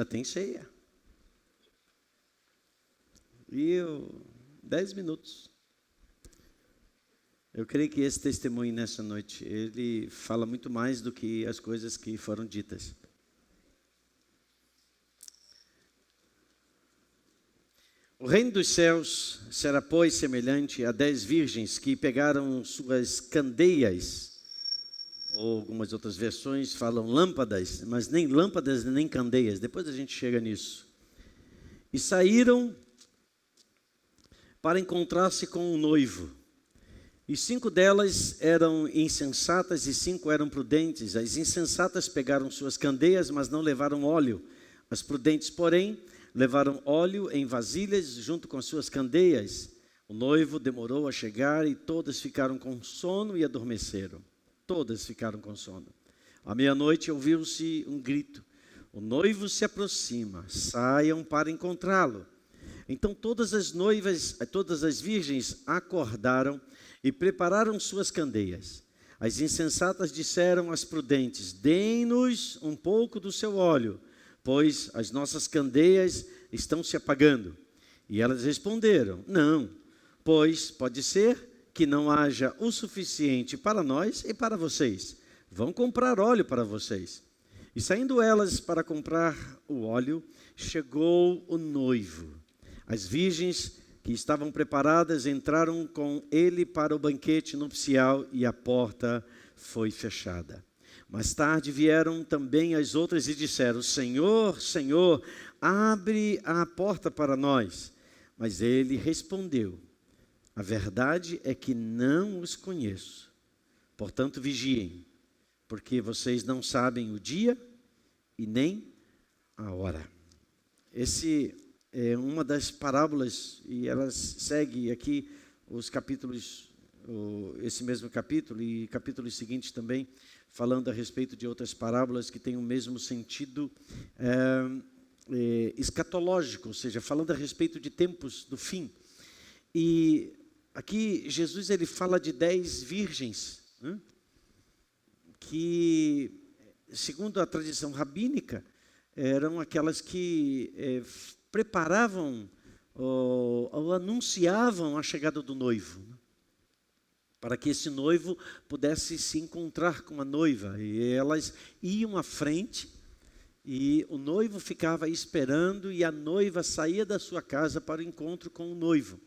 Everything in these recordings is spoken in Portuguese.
ainda tem ceia. E 10 minutos. Eu creio que esse testemunho nessa noite, ele fala muito mais do que as coisas que foram ditas. O reino dos céus será, pois, semelhante a 10 virgens que pegaram suas candeias, ou algumas outras versões falam lâmpadas, mas nem lâmpadas nem candeias, depois a gente chega nisso. E saíram para encontrar-se com o noivo. E 5 delas eram insensatas e 5 eram prudentes. As insensatas pegaram suas candeias, mas não levaram óleo. As prudentes, porém, levaram óleo em vasilhas junto com as suas candeias. O noivo demorou a chegar e todas ficaram com sono e adormeceram. Todas ficaram com sono. À meia-noite ouviu-se um grito. O noivo se aproxima, saiam para encontrá-lo. Então todas as virgens acordaram e prepararam suas candeias. As insensatas disseram às prudentes: deem-nos um pouco do seu óleo, pois as nossas candeias estão se apagando. E elas responderam: não, pois pode ser que não haja o suficiente para nós e para vocês. Vão comprar óleo para vocês. E saindo elas para comprar o óleo, chegou o noivo. As virgens que estavam preparadas entraram com ele para o banquete nupcial e a porta foi fechada. Mais tarde vieram também as outras e disseram: Senhor, Senhor, abre a porta para nós. Mas ele respondeu: a verdade é que não os conheço. Portanto, vigiem, porque vocês não sabem o dia e nem a hora. Esse é uma das parábolas, e ela segue aqui os capítulos, esse mesmo capítulo e capítulos seguintes também, falando a respeito de outras parábolas que têm o mesmo sentido escatológico, ou seja, falando a respeito de tempos do fim. E aqui Jesus ele fala de 10 virgens, né, que, segundo a tradição rabínica, eram aquelas que preparavam ou anunciavam a chegada do noivo, né, para que esse noivo pudesse se encontrar com a noiva. E elas iam à frente e o noivo ficava esperando e a noiva saía da sua casa para o encontro com o noivo.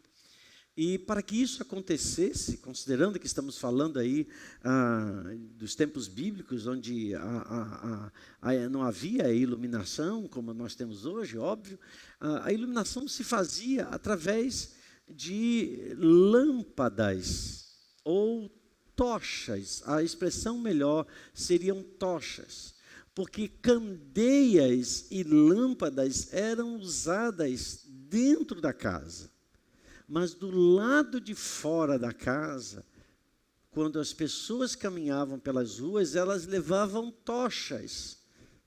E para que isso acontecesse, considerando que estamos falando aí dos tempos bíblicos, onde não havia iluminação, como nós temos hoje, óbvio, a iluminação se fazia através de lâmpadas ou tochas. A expressão melhor seriam tochas, porque candeias e lâmpadas eram usadas dentro da casa. Mas do lado de fora da casa, quando as pessoas caminhavam pelas ruas, elas levavam tochas.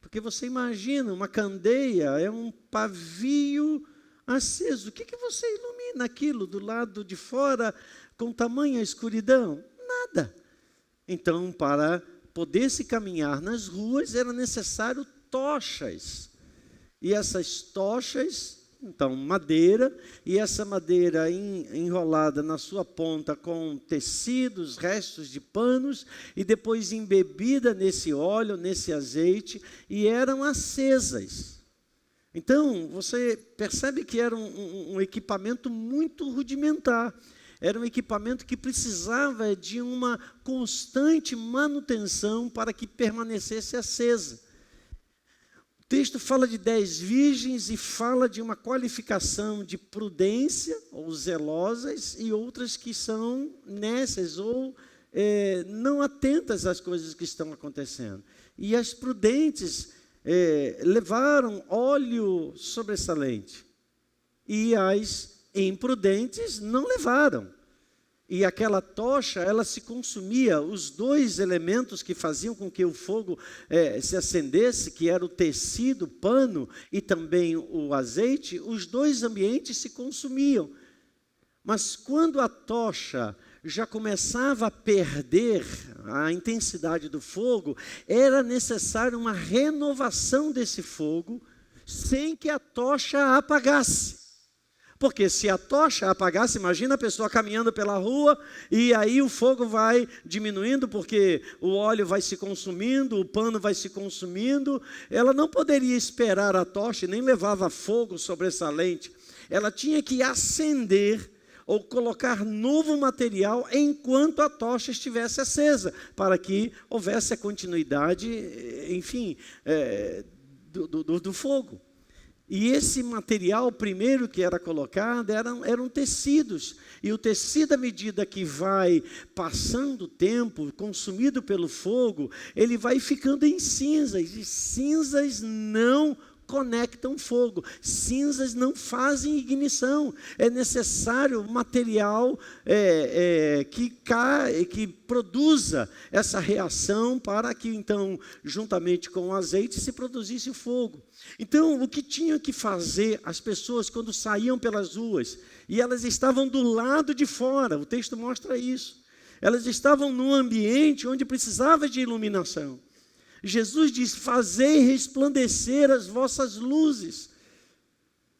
Porque você imagina, uma candeia é um pavio aceso. O que você ilumina aquilo do lado de fora com tamanha escuridão? Nada. Então, para poder se caminhar nas ruas, era necessário tochas. E essas tochas, então, madeira, e essa madeira enrolada na sua ponta com tecidos, restos de panos, e depois embebida nesse óleo, nesse azeite, e eram acesas. Então, você percebe que era um equipamento muito rudimentar. Era um equipamento que precisava de uma constante manutenção para que permanecesse acesa. O texto fala de 10 virgens e fala de uma qualificação de prudência, ou zelosas, e outras que são nécias, ou não atentas às coisas que estão acontecendo. E as prudentes levaram óleo sobressalente, e as imprudentes não levaram. E aquela tocha, ela se consumia, os 2 elementos que faziam com que o fogo se acendesse, que era o tecido, o pano e também o azeite, os 2 ambientes se consumiam. Mas quando a tocha já começava a perder a intensidade do fogo, era necessário uma renovação desse fogo, sem que a tocha apagasse. Porque se a tocha apagasse, imagina a pessoa caminhando pela rua e aí o fogo vai diminuindo porque o óleo vai se consumindo, o pano vai se consumindo. Ela não poderia esperar a tocha, nem levava fogo sobressalente. Ela tinha que acender ou colocar novo material enquanto a tocha estivesse acesa, para que houvesse a continuidade, enfim, do fogo. E esse material primeiro que era colocado eram tecidos. E o tecido, à medida que vai passando o tempo, consumido pelo fogo, ele vai ficando em cinzas. E cinzas não conectam fogo. Cinzas não fazem ignição. É necessário material que produza essa reação para que, então, juntamente com o azeite, se produzisse o fogo. Então, o que tinham que fazer as pessoas quando saíam pelas ruas, e elas estavam do lado de fora, o texto mostra isso, elas estavam num ambiente onde precisava de iluminação. Jesus diz, fazei resplandecer as vossas luzes.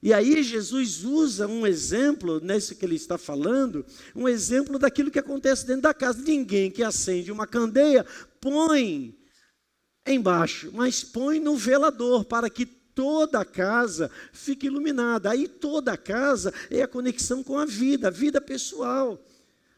E aí Jesus usa um exemplo, nesse que ele está falando, um exemplo daquilo que acontece dentro da casa. Ninguém que acende uma candeia põe embaixo, mas põe no velador, para que toda a casa fique iluminada. Aí toda a casa é a conexão com a vida pessoal,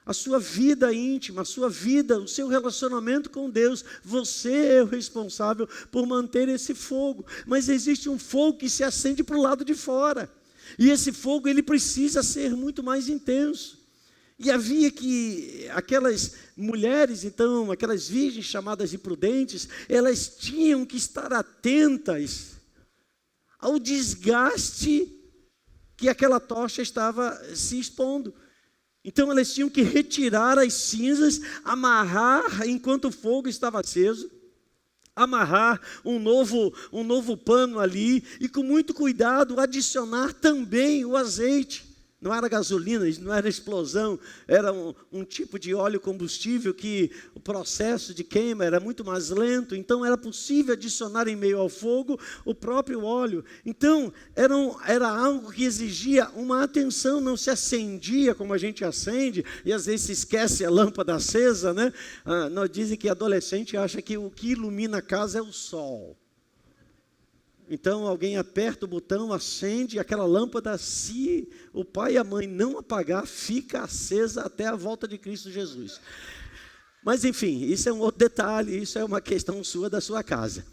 a sua vida íntima, a sua vida, o seu relacionamento com Deus. Você é o responsável por manter esse fogo. Mas existe um fogo que se acende para o lado de fora. E esse fogo, ele precisa ser muito mais intenso. E havia que aquelas mulheres, então, aquelas virgens chamadas de prudentes, elas tinham que estar atentas ao desgaste que aquela tocha estava se expondo. Então elas tinham que retirar as cinzas, amarrar enquanto o fogo estava aceso, amarrar um novo pano ali e com muito cuidado adicionar também o azeite. Não era gasolina, não era explosão, era um tipo de óleo combustível que o processo de queima era muito mais lento, então era possível adicionar em meio ao fogo o próprio óleo. Então era algo que exigia uma atenção, não se acendia como a gente acende, e às vezes se esquece a lâmpada acesa, né? Nós dizem que adolescente acha que o que ilumina a casa é o sol. Então alguém aperta o botão, acende aquela lâmpada, se o pai e a mãe não apagar, fica acesa até a volta de Cristo Jesus. Mas enfim, isso é um outro detalhe, isso é uma questão sua, da sua casa.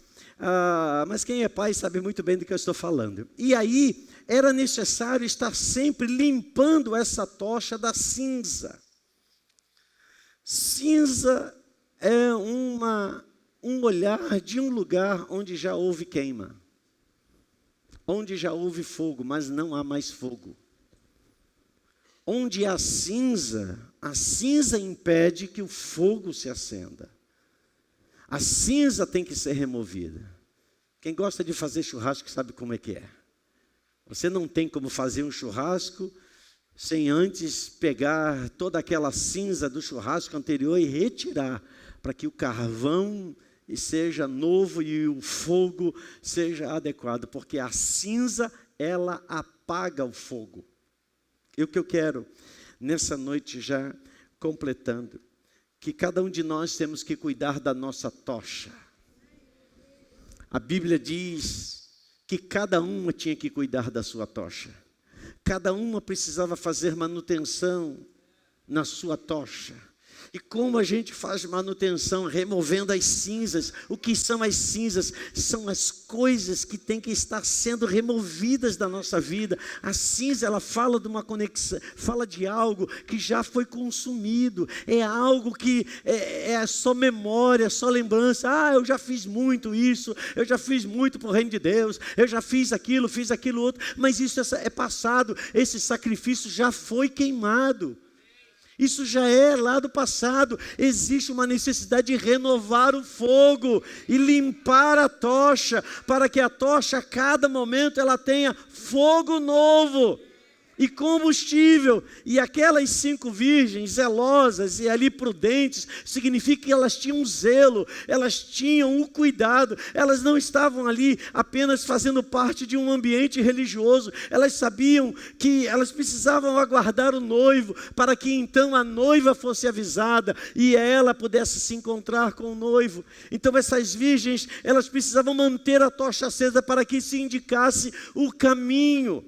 Mas quem é pai sabe muito bem do que eu estou falando. E aí era necessário estar sempre limpando essa tocha da cinza. Cinza é um olhar de um lugar onde já houve queima, onde já houve fogo, mas não há mais fogo. Onde há cinza, a cinza impede que o fogo se acenda. A cinza tem que ser removida. Quem gosta de fazer churrasco sabe como é que é. Você não tem como fazer um churrasco sem antes pegar toda aquela cinza do churrasco anterior e retirar, para que o carvão seja novo e o fogo seja adequado, porque a cinza, ela apaga o fogo. E o que eu quero, nessa noite já completando, que cada um de nós temos que cuidar da nossa tocha. A Bíblia diz que cada uma tinha que cuidar da sua tocha. Cada uma precisava fazer manutenção na sua tocha. E como a gente faz manutenção? Removendo as cinzas. O que são as cinzas? São as coisas que têm que estar sendo removidas da nossa vida. A cinza, ela fala de uma conexão, fala de algo que já foi consumido. É algo que é só memória, só lembrança. Eu já fiz muito isso, eu já fiz muito para o reino de Deus, eu já fiz aquilo outro. Mas isso é passado, esse sacrifício já foi queimado. Isso já é lá do passado. Existe uma necessidade de renovar o fogo e limpar a tocha, para que a tocha a cada momento ela tenha fogo novo. e combustível. E aquelas 5 virgens zelosas e ali prudentes, significa que elas tinham zelo, elas tinham o cuidado, elas não estavam ali apenas fazendo parte de um ambiente religioso, elas sabiam que elas precisavam aguardar o noivo, para que então a noiva fosse avisada e ela pudesse se encontrar com o noivo. Então essas virgens, elas precisavam manter a tocha acesa para que se indicasse o caminho.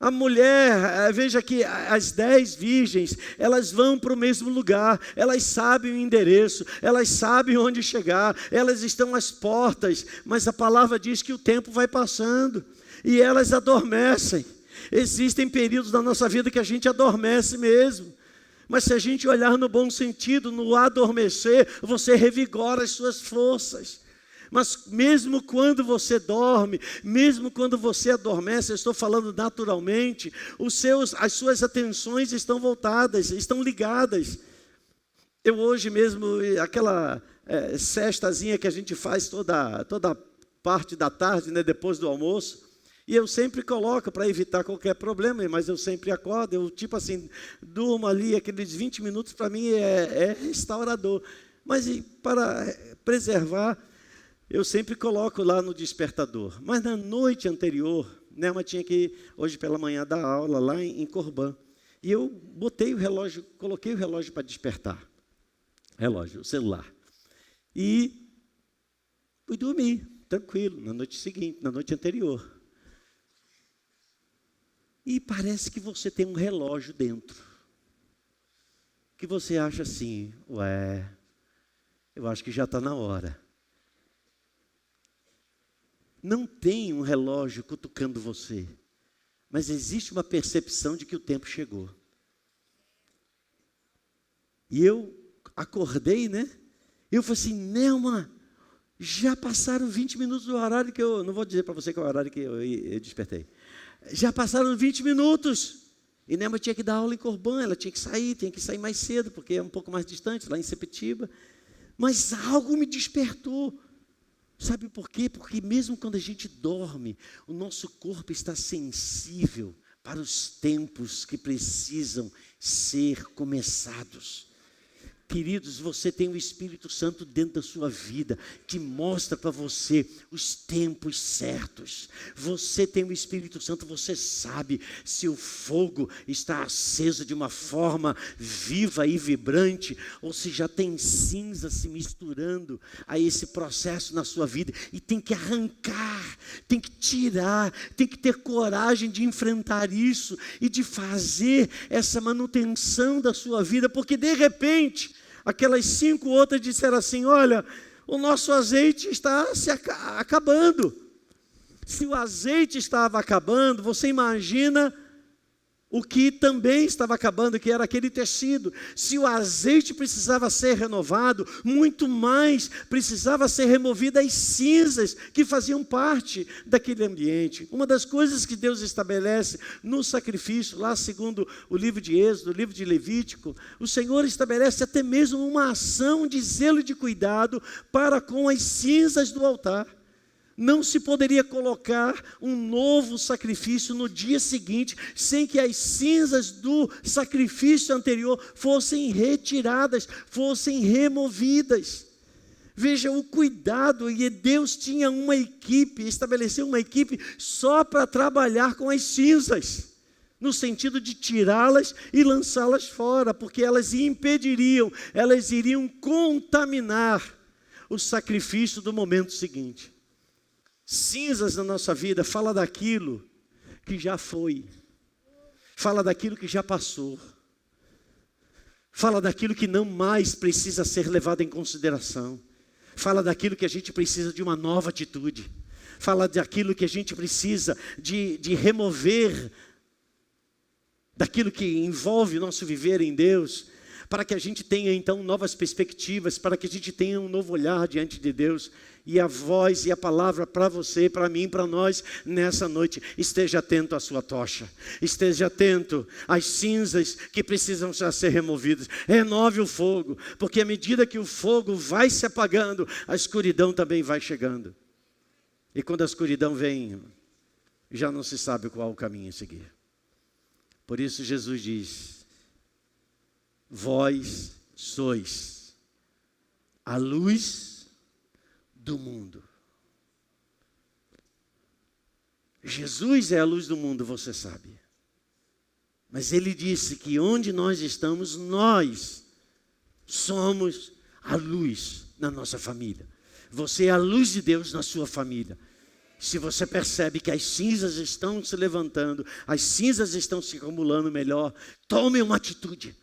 A mulher, veja que as 10 virgens, elas vão para o mesmo lugar, elas sabem o endereço, elas sabem onde chegar, elas estão às portas, mas a palavra diz que o tempo vai passando e elas adormecem. Existem períodos da nossa vida que a gente adormece mesmo, mas se a gente olhar no bom sentido, no adormecer, você revigora as suas forças. Mas mesmo quando você dorme, mesmo quando você adormece, eu estou falando naturalmente, as suas atenções estão voltadas, estão ligadas. Eu hoje mesmo, aquela sestazinha que a gente faz toda parte da tarde, né, depois do almoço, e eu sempre coloco para evitar qualquer problema, mas eu sempre acordo, eu tipo assim, durmo ali, aqueles 20 minutos para mim é restaurador. Mas para preservar, eu sempre coloco lá no despertador. Mas na noite anterior, Nelma tinha que, hoje pela manhã, dar aula lá em Corbã. E eu coloquei o relógio para despertar. O celular. E fui dormir, tranquilo, na noite seguinte, na noite anterior. E parece que você tem um relógio dentro. Que você acha assim, eu acho que já está na hora. Não tem um relógio cutucando você, mas existe uma percepção de que o tempo chegou. E eu acordei, né? Eu falei assim, Nelma, já passaram 20 minutos do horário que eu... Não vou dizer para você qual é o horário que eu despertei. Já passaram 20 minutos. E Nelma tinha que dar aula em Corbã, ela tinha que sair mais cedo, porque é um pouco mais distante, lá em Sepetiba. Mas algo me despertou. Sabe por quê? Porque mesmo quando a gente dorme, o nosso corpo está sensível para os tempos que precisam ser começados. Queridos, você tem o Espírito Santo dentro da sua vida, que mostra para você os tempos certos. Você tem o Espírito Santo, você sabe se o fogo está aceso de uma forma viva e vibrante, ou se já tem cinza se misturando a esse processo na sua vida. E tem que arrancar, tem que tirar, tem que ter coragem de enfrentar isso e de fazer essa manutenção da sua vida, porque de repente... Aquelas 5 outras disseram assim, olha, o nosso azeite está se acabando. Se o azeite estava acabando, você imagina o que também estava acabando, que era aquele tecido. Se o azeite precisava ser renovado, muito mais precisava ser removidas as cinzas que faziam parte daquele ambiente. Uma das coisas que Deus estabelece no sacrifício, lá segundo o livro de Êxodo, o livro de Levítico, o Senhor estabelece até mesmo uma ação de zelo e de cuidado para com as cinzas do altar. Não se poderia colocar um novo sacrifício no dia seguinte, sem que as cinzas do sacrifício anterior fossem retiradas, fossem removidas. Veja o cuidado, e Deus tinha uma equipe, estabeleceu uma equipe só para trabalhar com as cinzas, no sentido de tirá-las e lançá-las fora, porque elas impediriam, elas iriam contaminar o sacrifício do momento seguinte. Cinzas na nossa vida fala daquilo que já foi, fala daquilo que já passou, fala daquilo que não mais precisa ser levado em consideração, fala daquilo que a gente precisa de uma nova atitude, fala daquilo que a gente precisa de remover, daquilo que envolve o nosso viver em Deus, para que a gente tenha então novas perspectivas, para que a gente tenha um novo olhar diante de Deus. E a voz e a palavra para você, para mim, para nós, nessa noite, esteja atento à sua tocha, esteja atento às cinzas que precisam já ser removidas, renove o fogo, porque à medida que o fogo vai se apagando, a escuridão também vai chegando, e quando a escuridão vem, já não se sabe qual o caminho a seguir. Por isso Jesus diz: vós sois a luz do mundo. Jesus é a luz do mundo, você sabe. Mas ele disse que onde nós estamos, nós somos a luz na nossa família. Você é a luz de Deus na sua família. Se você percebe que as cinzas estão se levantando, as cinzas estão se acumulando melhor, tome uma atitude.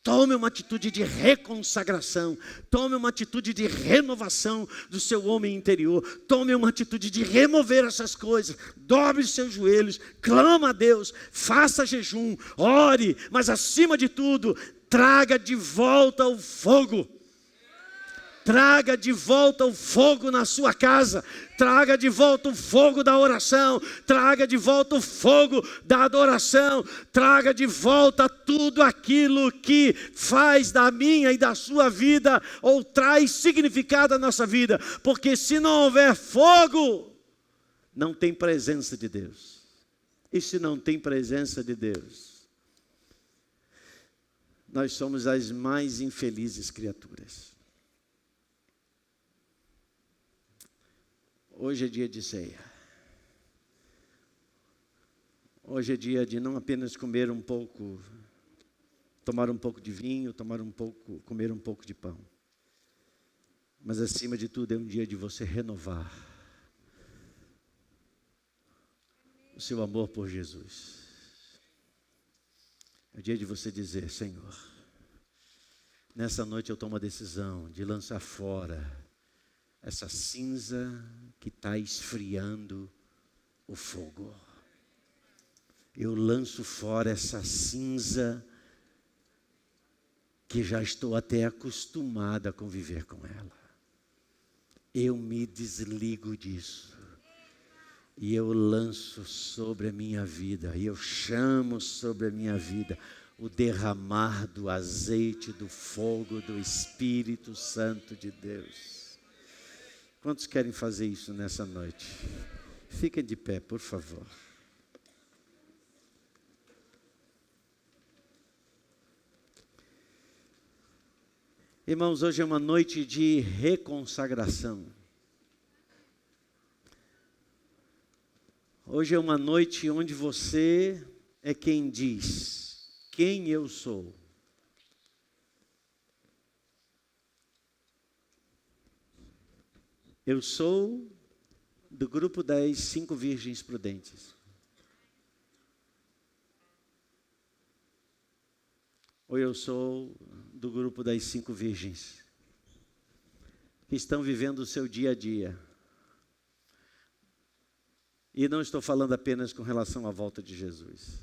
Tome uma atitude de reconsagração. Tome uma atitude de renovação do seu homem interior. Tome uma atitude de remover essas coisas. Dobre os seus joelhos, clama a Deus, faça jejum, ore, mas acima de tudo, traga de volta o fogo. Traga de volta o fogo na sua casa. Traga de volta o fogo da oração. Traga de volta o fogo da adoração. Traga de volta tudo aquilo que faz da minha e da sua vida, ou traz significado à nossa vida. Porque se não houver fogo, não tem presença de Deus. E se não tem presença de Deus, nós somos as mais infelizes criaturas. Hoje é dia de ceia. Hoje é dia de não apenas comer um pouco, tomar um pouco de vinho, comer um pouco de pão. Mas acima de tudo é um dia de você renovar o seu amor por Jesus. É o dia de você dizer: Senhor, nessa noite eu tomo a decisão de lançar fora essa cinza que está esfriando o fogo. Eu lanço fora essa cinza que já estou até acostumado a conviver com ela. Eu me desligo disso. E eu lanço sobre a minha vida, e eu chamo sobre a minha vida o derramar do azeite, do fogo, do Espírito Santo de Deus. Quantos querem fazer isso nessa noite? Fiquem de pé, por favor. Irmãos, hoje é uma noite de reconsagração. Hoje é uma noite onde você é quem diz: quem eu sou. Eu sou do grupo das 5 virgens prudentes. Ou eu sou do grupo das 5 virgens que estão vivendo o seu dia a dia. E não estou falando apenas com relação à volta de Jesus.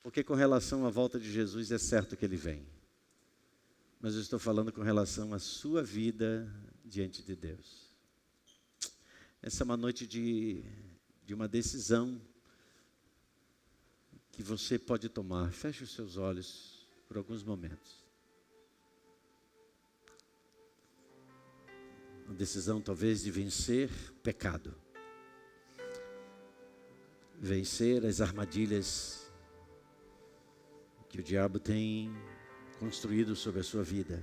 Porque com relação à volta de Jesus é certo que Ele vem. Mas eu estou falando com relação à sua vida diante de Deus. Essa é uma noite de uma decisão que você pode tomar. Feche os seus olhos por alguns momentos. Uma decisão talvez de vencer o pecado. Vencer as armadilhas que o diabo tem construído sobre a sua vida.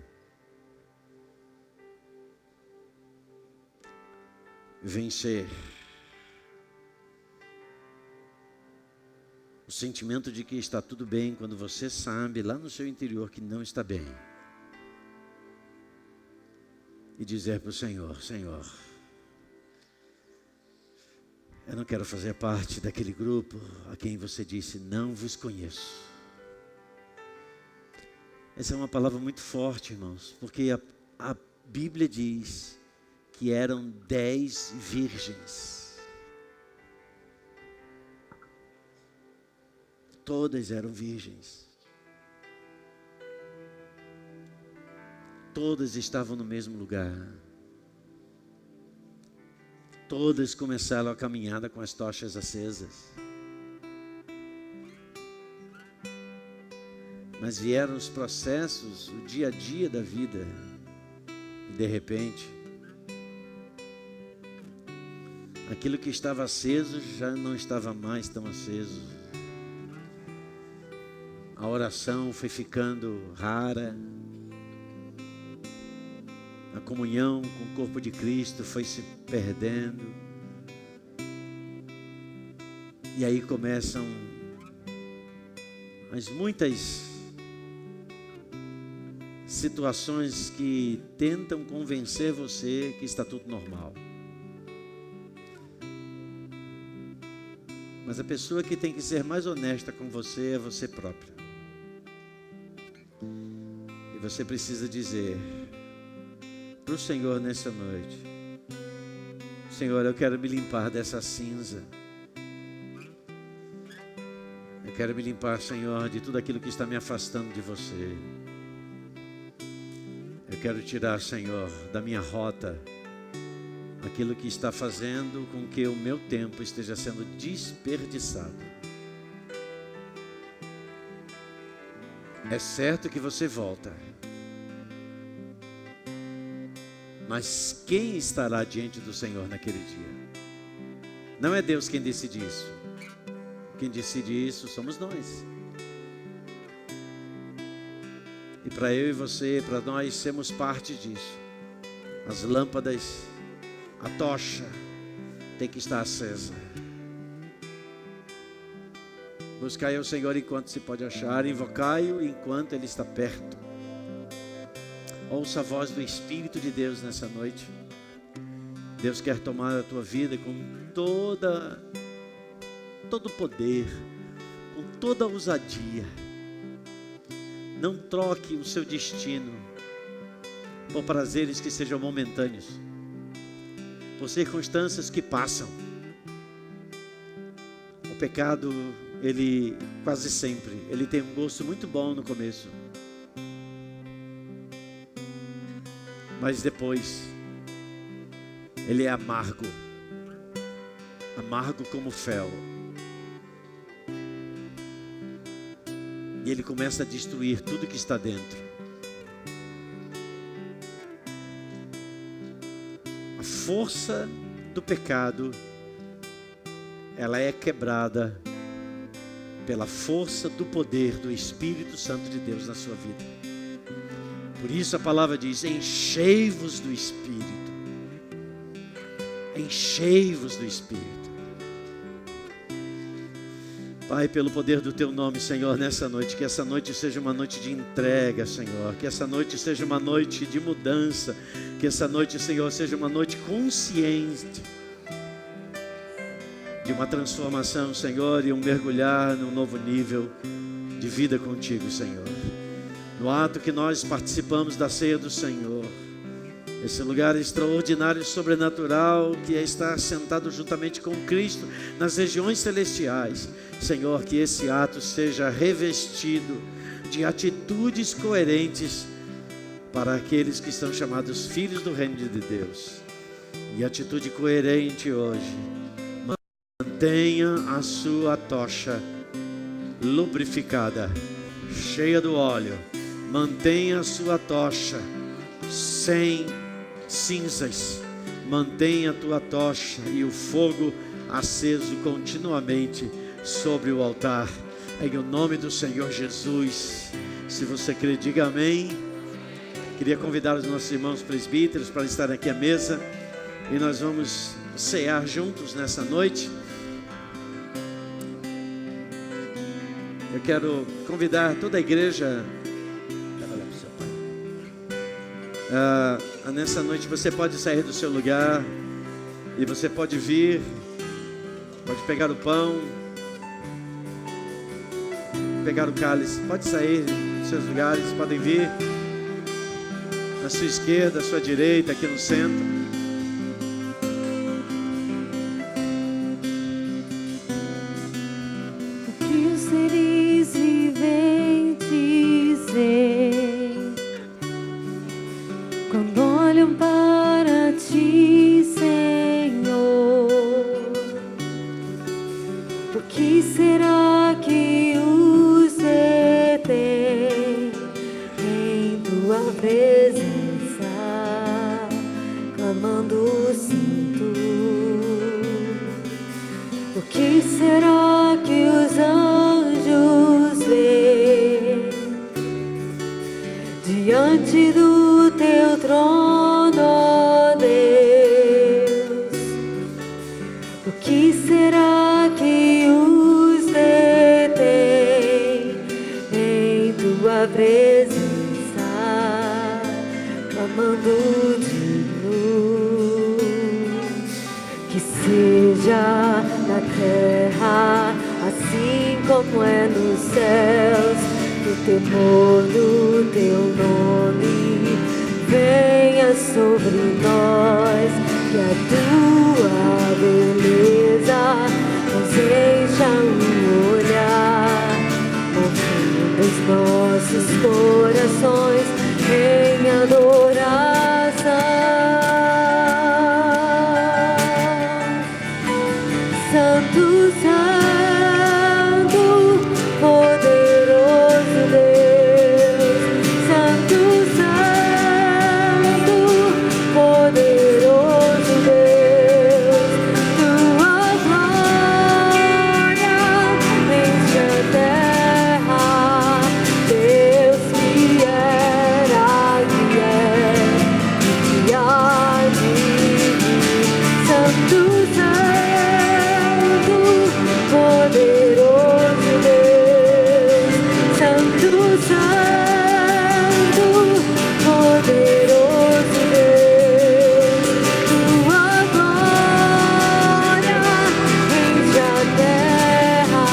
Vencer o sentimento de que está tudo bem, quando você sabe lá no seu interior que não está bem. E dizer para o Senhor: Senhor, eu não quero fazer parte daquele grupo a quem você disse: não vos conheço. Essa é uma palavra muito forte, irmãos, porque a Bíblia diz que eram 10 virgens. Todas eram virgens. Todas estavam no mesmo lugar. Todas começaram a caminhada com as tochas acesas. Mas vieram os processos, o dia a dia da vida. E de repente, aquilo que estava aceso já não estava mais tão aceso. a oração foi ficando rara, a comunhão com o corpo de Cristo foi se perdendo, e aí começam muitas situações que tentam convencer você que está tudo normal. Mas a pessoa que tem que ser mais honesta com você é você própria. E você precisa dizer para o Senhor nessa noite: Senhor, eu quero me limpar dessa cinza. Eu quero me limpar, Senhor, de tudo aquilo que está me afastando de você. Eu quero tirar, Senhor, da minha rota aquilo que está fazendo com que o meu tempo esteja sendo desperdiçado. É certo que você volta, mas quem estará diante do Senhor naquele dia? Não é Deus quem decide isso. Quem decide isso somos nós. E para eu e você, para nós sermos parte disso, as lâmpadas, a tocha tem que estar acesa. Buscai o Senhor enquanto se pode achar, invocai-o enquanto Ele está perto. Ouça a voz do Espírito de Deus nessa noite. Deus quer tomar a tua vida com todo o poder, com toda a ousadia. Não troque o seu destino por prazeres que sejam momentâneos, por circunstâncias que passam. O pecado, ele quase sempre, ele tem um gosto muito bom no começo, mas depois ele é amargo, amargo como fel, e ele começa a destruir tudo que está dentro. A força do pecado, ela é quebrada pela força do poder do Espírito Santo de Deus na sua vida. Por isso a palavra diz: enchei-vos do Espírito. Enchei-vos do Espírito. Pai, pelo poder do Teu nome, Senhor, nessa noite, que essa noite seja uma noite de entrega, Senhor, que essa noite seja uma noite de mudança, que essa noite, Senhor, seja uma noite consciente de uma transformação, Senhor, e um mergulhar num novo nível de vida contigo, Senhor. No ato que nós participamos da ceia do Senhor, esse lugar extraordinário e sobrenatural que é estar sentado juntamente com Cristo nas regiões celestiais, Senhor, que esse ato seja revestido de atitudes coerentes para aqueles que são chamados filhos do reino de Deus. E atitude coerente hoje: mantenha a sua tocha lubrificada, cheia do óleo. Mantenha a sua tocha sem cinzas. Mantenha a tua tocha e o fogo aceso continuamente sobre o altar, em o nome do Senhor Jesus. Se você crê, diga amém. Queria convidar os nossos irmãos presbíteros para estar aqui à mesa, e nós vamos cear juntos nessa noite. Eu quero convidar toda a igreja. Nessa noite você pode sair do seu lugar e você pode vir, pode pegar o pão, pegar o cálice, pode sair dos seus lugares, podem vir à sua esquerda, à sua direita, aqui no centro. O que será que os anjos veem? diante do teu trono, ó Deus. O que será que os detém em tua presença, clamando digno? Que seja na terra assim como é nos céus, que o temor do teu nome venha sobre nós, que a tua beleza nos encha o olhar, movendo os nossos corações em adoração. Santo, Santo, poderoso Deus. Santo, Santo, poderoso Deus. Tua glória enche a terra. Deus que era, que é e que há de vir. Santo, Santo, poderoso Deus. Santo, Santo, poderoso Deus. Tua glória enche a terra.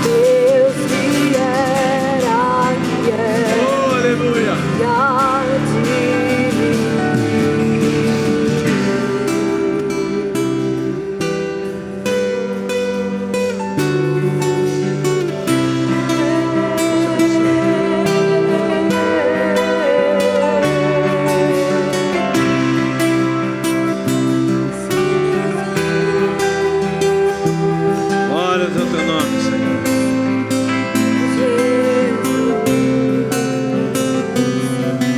Deus que era, que é Aleluia. e há de Glória ao teu nome, Senhor. Jesus.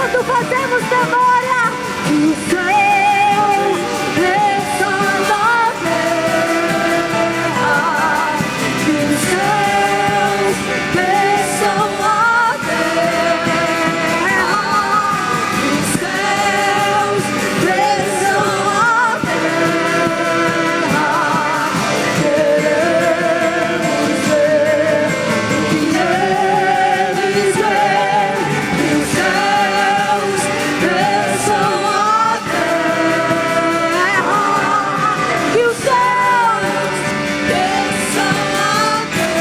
junto fazemos memória que o céu descendo a terra, que os céus desçam a terra, que os céus desçam a terra. Queremos ver o que eles veem, que os céus desçam a terra, que os céus desçam a terra,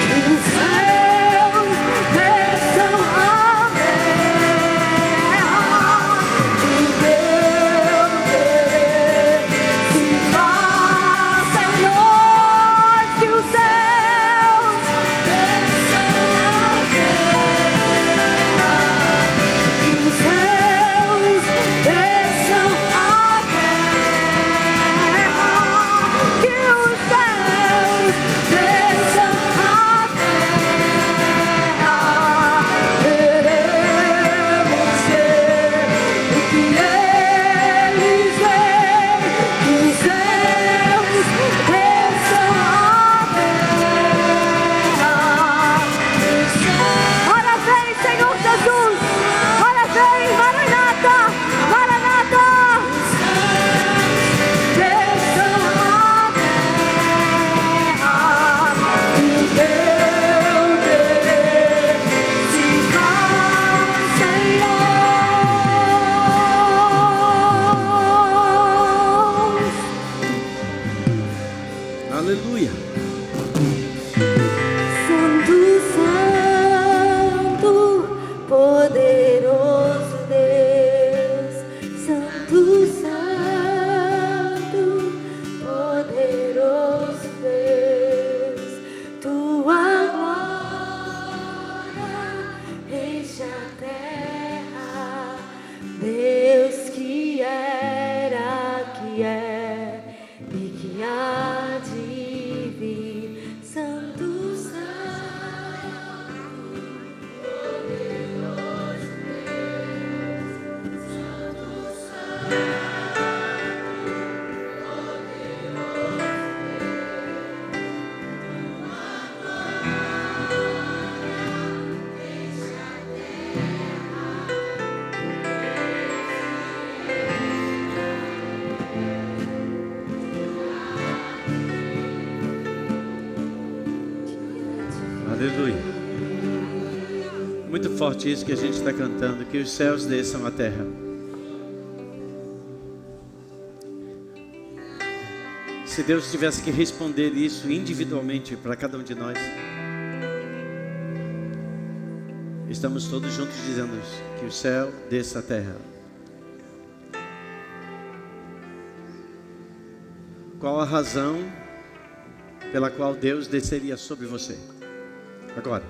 que os céus desçam a terra, e teu querer se faça em nós, que os céus desçam a terra, que os céus desçam a terra, que os céus desçam a terra. Queremos ver o que eles veem, que os céus desçam a terra. Ora vem, Senhor Jesus, ora vem, Maranata, Maranata. Desçam a terra, e o teu querer se faça em nós. Aleluia. Santo, Santo, poderoso Deus. Santo, Santo, poderoso Deus. Tua glória enche a terra. Deus que era, que é e que há de vir. Santo, Santo, poderoso Deus. Santo, Santo. Aleluia. Muito forte isso que a gente está cantando, que os céus desçam à terra. Se Deus tivesse que responder isso individualmente para cada um de nós, estamos todos juntos dizendo que o céu desça à terra. Qual a razão pela qual Deus desceria sobre você? Agora,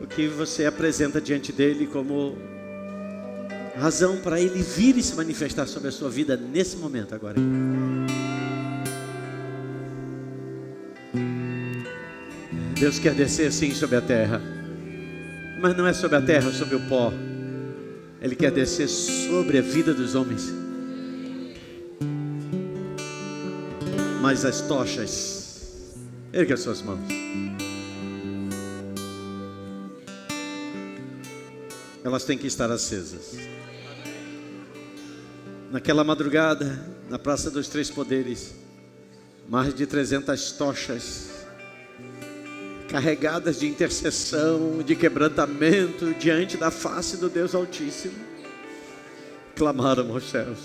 o que você apresenta diante dele como razão para ele vir e se manifestar sobre a sua vida nesse momento agora? Deus quer descer sim sobre a terra, mas não é sobre a terra, é sobre o pó. Ele quer descer sobre a vida dos homens. Mas as tochas, ergue as suas mãos. Elas têm que estar acesas. Naquela madrugada, na Praça dos Três Poderes, mais de 300 tochas carregadas de intercessão, de quebrantamento diante da face do Deus Altíssimo, clamaram aos céus.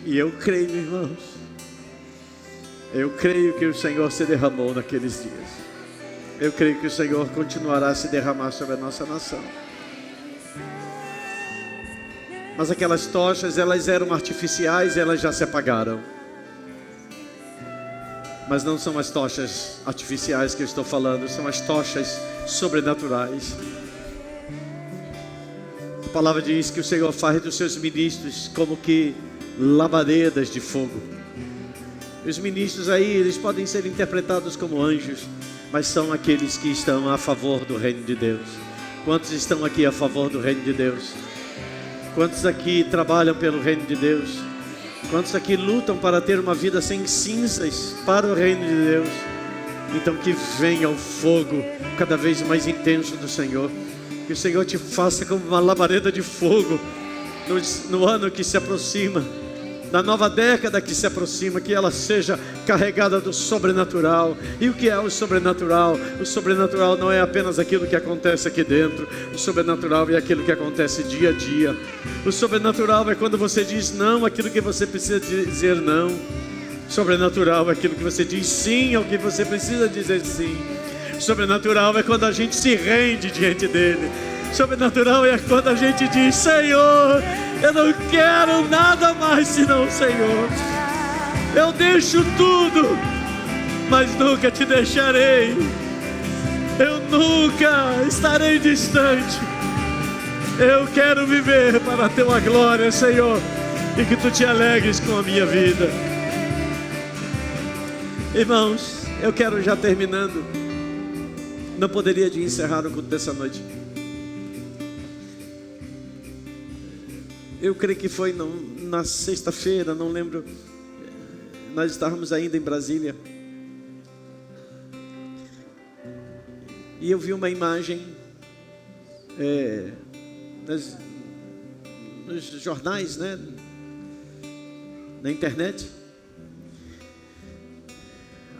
E eu creio, irmãos, eu creio que o Senhor se derramou naqueles dias. Eu creio que o Senhor continuará a se derramar sobre a nossa nação. Mas aquelas tochas, elas eram artificiais, elas já se apagaram. Mas não são as tochas artificiais que eu estou falando, são as tochas sobrenaturais. A palavra diz que o Senhor faz dos seus ministros como que labaredas de fogo. Os ministros aí, eles podem ser interpretados como anjos, mas são aqueles que estão a favor do reino de Deus. Quantos estão aqui a favor do reino de Deus? Quantos aqui trabalham pelo reino de Deus? Quantos aqui lutam para ter uma vida sem cinzas para o reino de Deus? Então que venha o fogo cada vez mais intenso do Senhor. Que o Senhor te faça como uma labareda de fogo no ano que se aproxima, na nova década que se aproxima, que ela seja carregada do sobrenatural. E o que é o sobrenatural? O sobrenatural não é apenas aquilo que acontece aqui dentro. O sobrenatural é aquilo que acontece dia a dia. O sobrenatural é quando você diz não àquilo que você precisa dizer não. Sobrenatural é aquilo que você diz sim ao que você precisa dizer sim. Sobrenatural é quando a gente se rende diante dele. Sobrenatural é quando a gente diz: Senhor, eu não quero nada mais senão o Senhor. Eu deixo tudo, mas nunca te deixarei. Eu nunca estarei distante. Eu quero viver para a tua glória, Senhor, e que tu te alegres com a minha vida. Irmãos, eu quero já terminando. Não poderia de encerrar o culto dessa noite. Eu creio que foi na sexta-feira, não lembro. Nós estávamos ainda em Brasília. E eu vi uma imagem nos jornais, né? Na internet.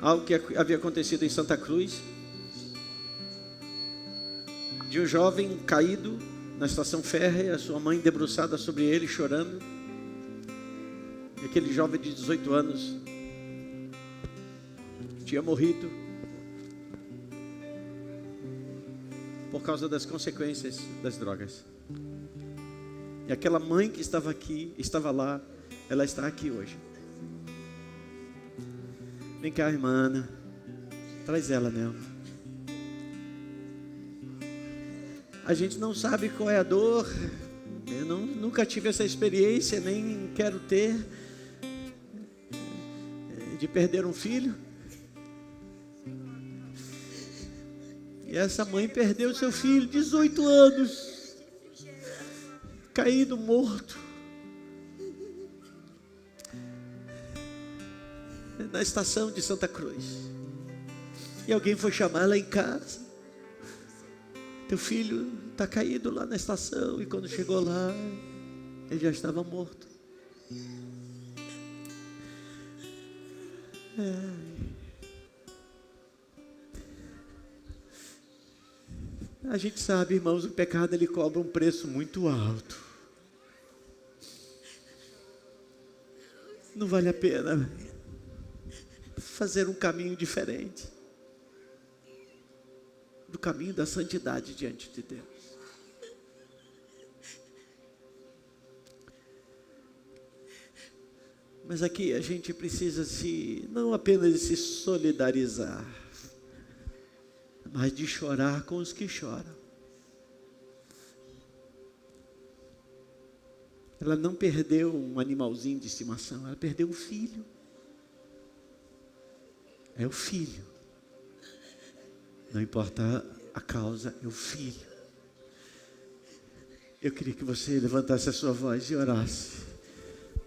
Algo que havia acontecido em Santa Cruz. De um jovem caído na estação férrea, sua mãe debruçada sobre ele, chorando. E aquele jovem de 18 anos tinha morrido por causa das consequências das drogas. E aquela mãe que estava aqui, estava lá, ela está aqui hoje. Vem cá, irmã Ana, traz ela, né? A gente não sabe qual é a dor. Eu nunca tive essa experiência, nem quero ter, de perder um filho. E essa mãe perdeu seu filho, 18 anos, caído, morto, na estação de Santa Cruz. E alguém foi chamar ela em casa. Teu filho está caído lá na estação. E quando chegou lá, ele já estava morto. A gente sabe, irmãos, o pecado ele cobra um preço muito alto. Não vale a pena fazer um caminho diferente do caminho da santidade diante de Deus. Mas aqui a gente precisa não apenas de se solidarizar, mas de chorar com os que choram. Ela não perdeu um animalzinho de estimação, ela perdeu um filho. É o filho. Não importa a causa, é o filho. Eu queria que você levantasse a sua voz e orasse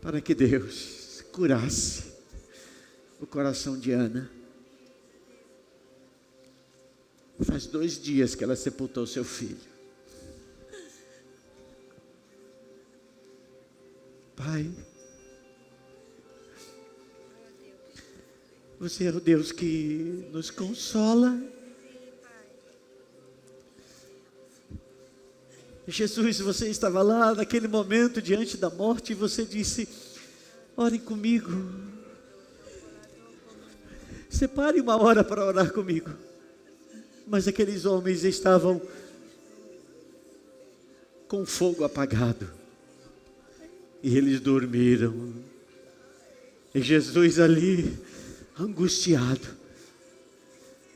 para que Deus curasse o coração de Ana. Faz 2 dias que ela sepultou seu filho. Pai, você é o Deus que nos consola. Jesus, você estava lá naquele momento diante da morte e você disse: orem comigo. Separe uma hora para orar comigo. Mas aqueles homens estavam com fogo apagado. E eles dormiram. E Jesus ali, angustiado.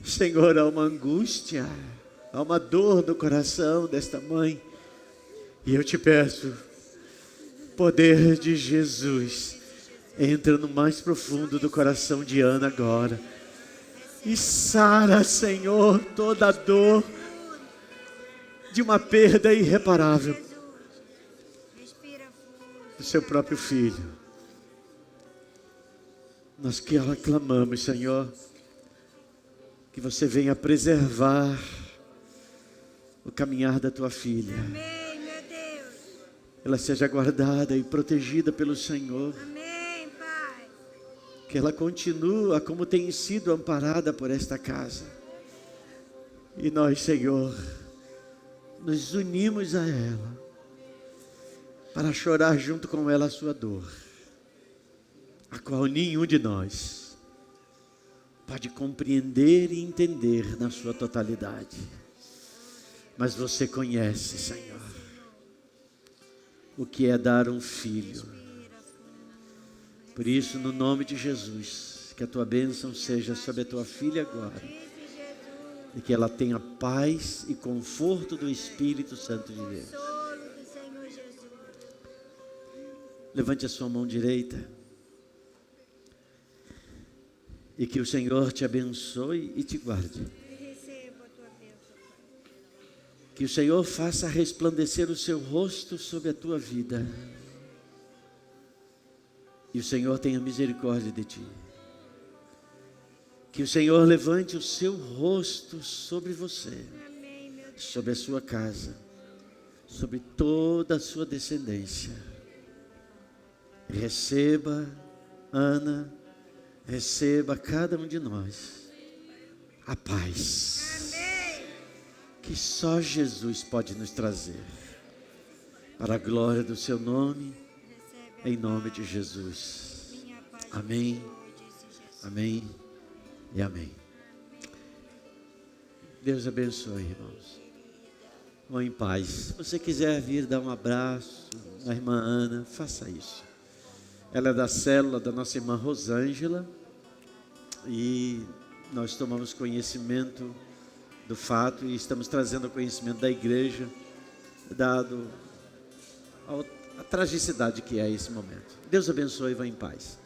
Senhor, há uma angústia, há uma dor no coração desta mãe. E eu te peço, poder de Jesus, entra no mais profundo do coração de Ana agora. E sara, Senhor, toda a dor de uma perda irreparável do seu próprio filho. Nós que clamamos, Senhor, que você venha preservar o caminhar da tua filha. Amém, meu Deus. Ela seja guardada e protegida pelo Senhor. Amém, Pai. Que ela continue como tem sido amparada por esta casa. E nós, Senhor, nos unimos a ela para chorar junto com ela a sua dor, a qual nenhum de nós pode compreender e entender na sua totalidade. Mas você conhece, Senhor, o que é dar um filho. Por isso, no nome de Jesus, que a tua bênção seja sobre a tua filha agora, e que ela tenha paz e conforto do Espírito Santo de Deus. Levante a sua mão direita, e que o Senhor te abençoe e te guarde. Que o Senhor faça resplandecer o seu rosto sobre a tua vida. E o Senhor tenha misericórdia de ti. Que o Senhor levante o seu rosto sobre você, sobre a sua casa, sobre toda a sua descendência. Receba, Ana, receba cada um de nós a paz que só Jesus pode nos trazer, para a glória do seu nome, em nome de Jesus. Amém, amém e amém. Deus abençoe, irmãos. Vão em paz. Se você quiser vir dar um abraço à irmã Ana, faça isso. Ela é da célula da nossa irmã Rosângela, e nós tomamos conhecimento do fato e estamos trazendo o conhecimento da igreja, dado a tragicidade que é esse momento. Deus abençoe e vá em paz.